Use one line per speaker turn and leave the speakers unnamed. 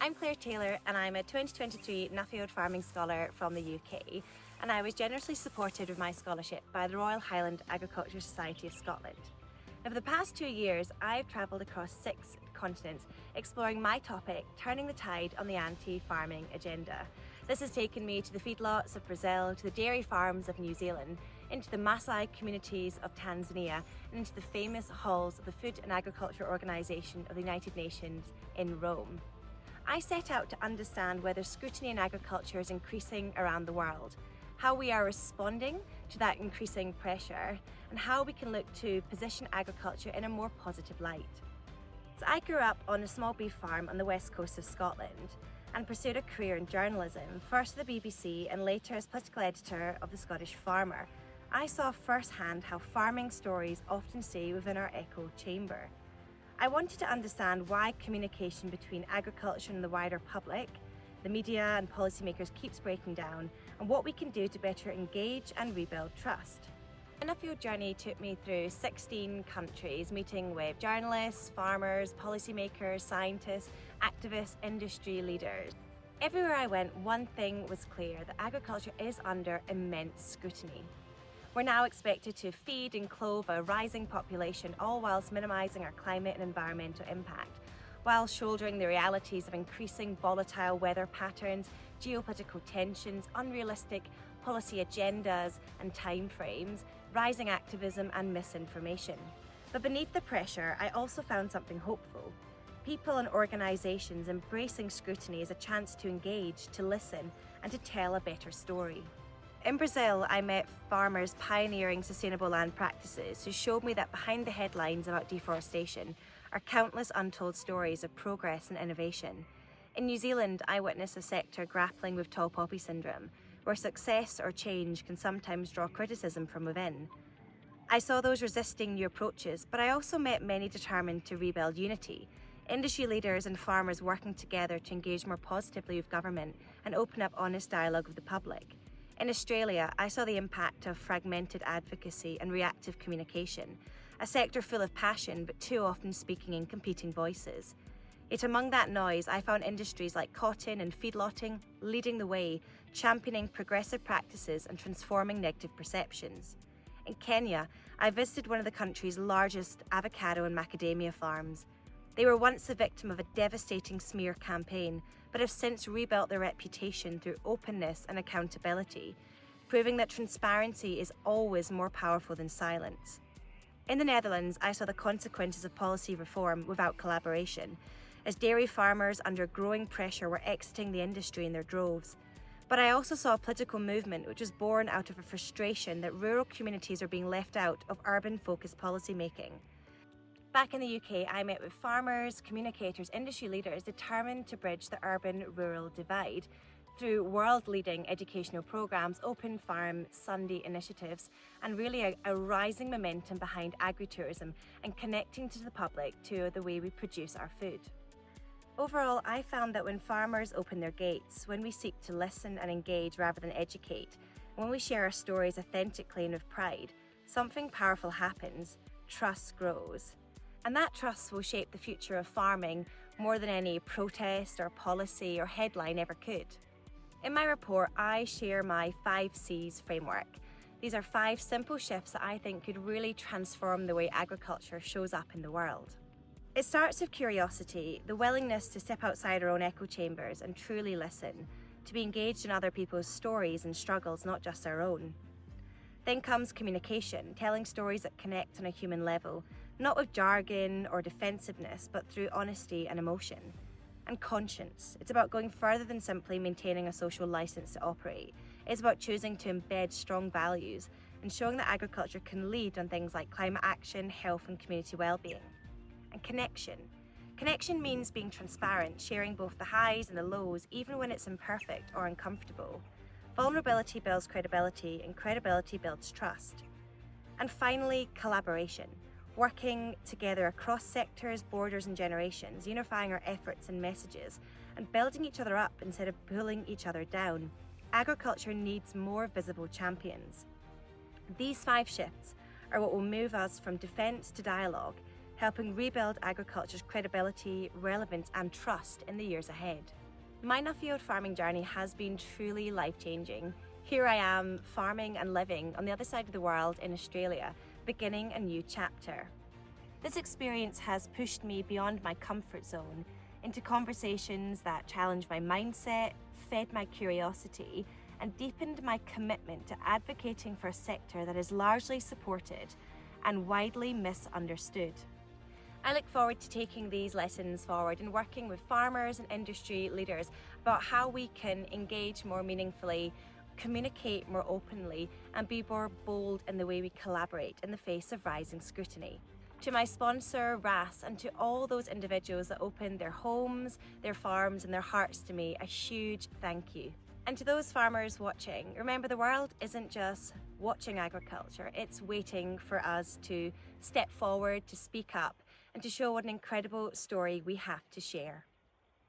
I'm Claire Taylor and I'm a 2023 Nuffield Farming Scholar from the UK, and I was generously supported with my scholarship by the Royal Highland Agriculture Society of Scotland. Now, for the past 2 years, I've travelled across 6 continents exploring my topic, turning the tide on the anti-farming agenda. This has taken me to the feedlots of Brazil, to the dairy farms of New Zealand, into the Maasai communities of Tanzania, and into the famous halls of the Food and Agriculture Organization of the United Nations in Rome. I set out to understand whether scrutiny in agriculture is increasing around the world, how we are responding to that increasing pressure, and how we can look to position agriculture in a more positive light. So I grew up on a small beef farm on the west coast of Scotland and pursued a career in journalism, first at the BBC and later as political editor of the Scottish Farmer. I saw firsthand how farming stories often stay within our echo chamber. I wanted to understand why communication between agriculture and the wider public, the media and policymakers keeps breaking down, and what we can do to better engage and rebuild trust. The Nuffield journey took me through 16 countries, meeting with journalists, farmers, policymakers, scientists, activists, industry leaders. Everywhere I went, one thing was clear: that agriculture is under immense scrutiny. We're now expected to feed and clothe a rising population, all whilst minimising our climate and environmental impact, while shouldering the realities of increasing volatile weather patterns, geopolitical tensions, unrealistic policy agendas and timeframes, rising activism and misinformation. But beneath the pressure, I also found something hopeful. People and organisations embracing scrutiny as a chance to engage, to listen, and to tell a better story. In Brazil, I met farmers pioneering sustainable land practices who showed me that behind the headlines about deforestation are countless untold stories of progress and innovation. In New Zealand, I witnessed a sector grappling with tall poppy syndrome, where success or change can sometimes draw criticism from within. I saw those resisting new approaches, but I also met many determined to rebuild unity. Industry leaders and farmers working together to engage more positively with government and open up honest dialogue with the public. In Australia, I saw the impact of fragmented advocacy and reactive communication, a sector full of passion but too often speaking in competing voices. Yet among that noise, I found industries like cotton and feedlotting leading the way, championing progressive practices and transforming negative perceptions. In Kenya, I visited one of the country's largest avocado and macadamia farms. They were once the victim of a devastating smear campaign, but have since rebuilt their reputation through openness and accountability, proving that transparency is always more powerful than silence. In the Netherlands, I saw the consequences of policy reform without collaboration, as dairy farmers under growing pressure were exiting the industry in their droves. But I also saw a political movement which was born out of a frustration that rural communities are being left out of urban-focused policymaking. Back in the UK, I met with farmers, communicators, industry leaders determined to bridge the urban-rural divide through world-leading educational programmes, open farm Sunday initiatives, and really a rising momentum behind agritourism and connecting to the public to the way we produce our food. Overall, I found that when farmers open their gates, when we seek to listen and engage rather than educate, when we share our stories authentically and with pride, something powerful happens: trust grows. And that trust will shape the future of farming more than any protest or policy or headline ever could. In my report, I share my 5 C's framework. These are 5 simple shifts that I think could really transform the way agriculture shows up in the world. It starts with curiosity, the willingness to step outside our own echo chambers and truly listen, to be engaged in other people's stories and struggles, not just our own. Then comes communication, telling stories that connect on a human level, not with jargon or defensiveness, but through honesty and emotion. And conscience. It's about going further than simply maintaining a social license to operate. It's about choosing to embed strong values and showing that agriculture can lead on things like climate action, health and community well-being. And connection. Connection means being transparent, sharing both the highs and the lows, even when it's imperfect or uncomfortable. Vulnerability builds credibility, and credibility builds trust. And finally, collaboration. Working together across sectors, borders and generations, unifying our efforts and messages, and building each other up instead of pulling each other down. Agriculture needs more visible champions. These 5 shifts are what will move us from defence to dialogue, helping rebuild agriculture's credibility, relevance and trust in the years ahead. My Nuffield farming journey has been truly life-changing. Here I am, farming and living on the other side of the world in Australia, beginning a new chapter. This experience has pushed me beyond my comfort zone into conversations that challenged my mindset, fed my curiosity, and deepened my commitment to advocating for a sector that is largely supported and widely misunderstood. I look forward to taking these lessons forward and working with farmers and industry leaders about how we can engage more meaningfully, communicate more openly, and be more bold in the way we collaborate in the face of rising scrutiny. To my sponsor, RAS, and to all those individuals that opened their homes, their farms, and their hearts to me, a huge thank you. And to those farmers watching, remember the world isn't just watching agriculture, it's waiting for us to step forward, to speak up, and to show what an incredible story we have to share.